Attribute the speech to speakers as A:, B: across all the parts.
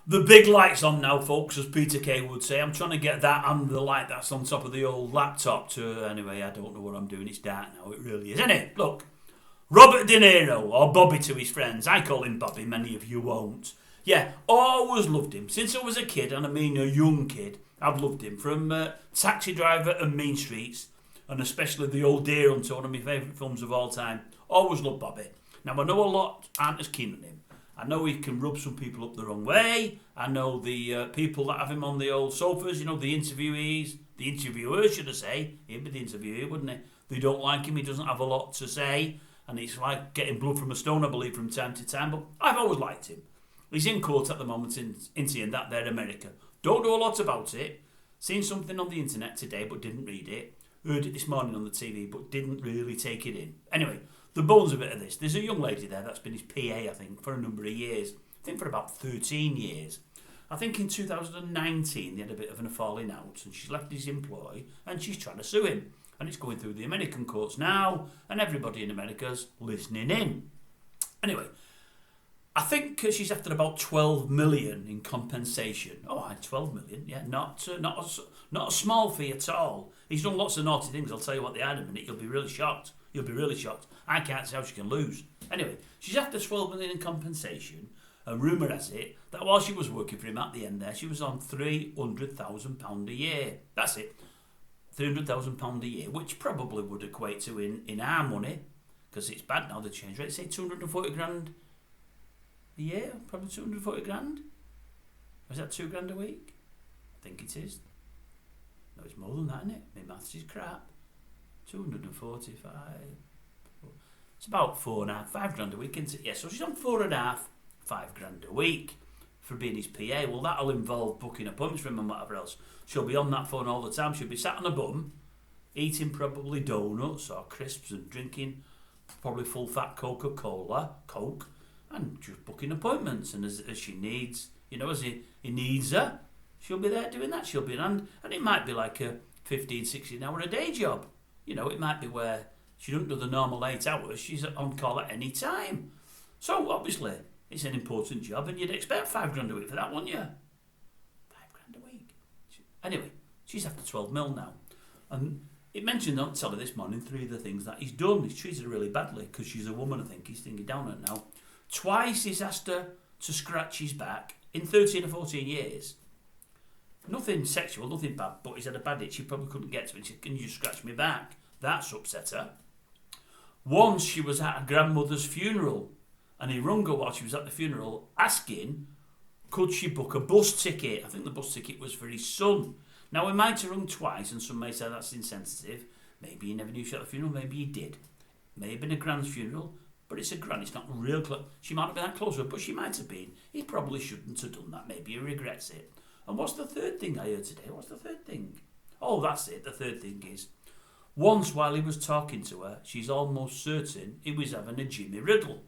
A: The big light's on now, folks, as Peter Kay would say. I'm trying to get that and the light that's on top of the old laptop to... Anyway, I don't know what I'm doing. It's dark now. It really is. Anyway, look. Robert De Niro, or Bobby to his friends. I call him Bobby. Many of you won't. Yeah, always loved him. Since I was a kid, and I mean a young kid, I've loved him. From Taxi Driver and Mean Streets, and especially The Old Deer Hunter, one of my favourite films of all time. Always loved Bobby. Now, I know a lot aren't as keen on him. I know he can rub some people up the wrong way. I know the people that have him on the old sofas, you know, the interviewers, should I say. He'd be the interviewer, wouldn't he? They don't like him, he doesn't have a lot to say. And it's like getting blood from a stone, I believe, from time to time. But I've always liked him. He's in court at the moment in that there America. Don't know a lot about it. Seen something on the internet today, but didn't read it. Heard it this morning on the TV, but didn't really take it in. Anyway, the bones of it are this. There's a young lady there that's been his PA, I think, for a number of years. I think for about 13 years. I think in 2019 they had a bit of a falling out and she's left his employ and she's trying to sue him. And it's going through the American courts now and everybody in America's listening in. Anyway, I think she's after about 12 million in compensation. Oh, 12 million, yeah, not a small fee at all. He's done lots of naughty things. I'll tell you what they are in a minute. You'll be really shocked. I can't see how she can lose. Anyway, she's after 12 million in compensation. And rumour has it that while she was working for him at the end there, she was on £300,000 a year. That's it. £300,000 a year, which probably would equate to in our money, because it's bad now, the change rate, say 240 grand a year, probably 240 grand. Is that $2 grand a week? I think it is. No, it's more than that, isn't it? My maths is crap. 245. It's about 4.5, 5 grand a week, isn't it? Yeah, so she's on 4.5, 5 grand a week for being his PA. Well, that'll involve booking appointments for him and whatever else. She'll be on that phone all the time. She'll be sat on a bum, eating probably donuts or crisps and drinking probably full fat Coke, and just booking appointments. And as she needs, you know, as he needs her, she'll be there doing that. She'll be and it might be like a 15, 16 hour a day job. You know, it might be where she doesn't do the normal 8 hours. She's on call at any time. So obviously, it's an important job, and you'd expect 5 grand a week for that, wouldn't you? 5 grand a week. Anyway, she's after 12 mil now. And it mentioned on telly this morning 3 of the things that he's done. He's treated her really badly because she's a woman, I think. He's thinking down on it now. Twice he's asked her to scratch his back in 13 or 14 years. Nothing sexual, nothing bad, but he's had a bad itch. She probably couldn't get to it. She said, "Can you just scratch me back?" That's upset her. Once she was at her grandmother's funeral, and he rung her while she was at the funeral, asking, could she book a bus ticket? I think the bus ticket was for his son. Now, he might have rung twice, and some may say that's insensitive. Maybe he never knew she had a funeral, maybe he did. May have been a grand's funeral, but it's a grand, it's not real close. She might have been that close to her, but she might have been. He probably shouldn't have done that. Maybe he regrets it. And what's the third thing I heard today? What's the third thing? Oh, that's it. The third thing is, once while he was talking to her, she's almost certain he was having a Jimmy Riddle.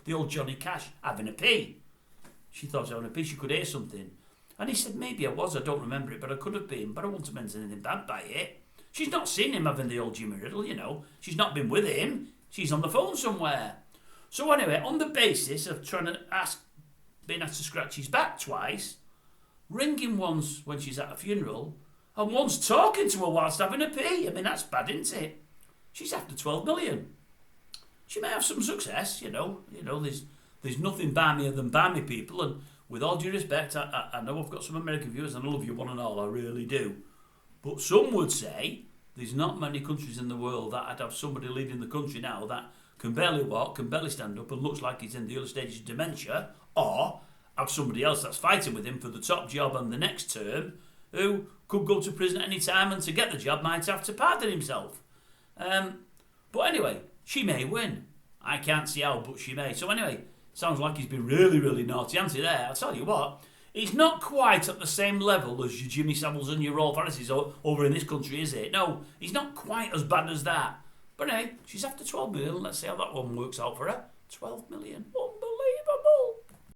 A: The old Johnny Cash, having a pee. She thought having a pee, she could hear something. And he said, maybe I was, I don't remember it, but I could have been, but I wouldn't have meant anything bad by it. She's not seen him having the old Jimmy Riddle, you know. She's not been with him. She's on the phone somewhere. So anyway, on the basis of trying to being asked to scratch his back twice, ring him once when she's at a funeral, and once talking to her whilst having a pee. I mean, that's bad, isn't it? She's after 12 million. She may have some success, you know. There's nothing balmier than balmy people, and with all due respect, I know I've got some American viewers, and I love you one and all, I really do. But some would say there's not many countries in the world that I'd have somebody leading the country now that can barely walk, can barely stand up, and looks like he's in the early stages of dementia, or have somebody else that's fighting with him for the top job and the next term, who could go to prison at any time and to get the job might have to pardon himself. But anyway, she may win. I can't see how, but she may. So anyway, sounds like he's been really, really naughty, hasn't he there? I'll tell you what, he's not quite at the same level as your Jimmy Saviles and your Rolf Harris's over in this country, is it? No, he's not quite as bad as that. But anyway, she's after 12 million. Let's see how that one works out for her. 12 million. Oh,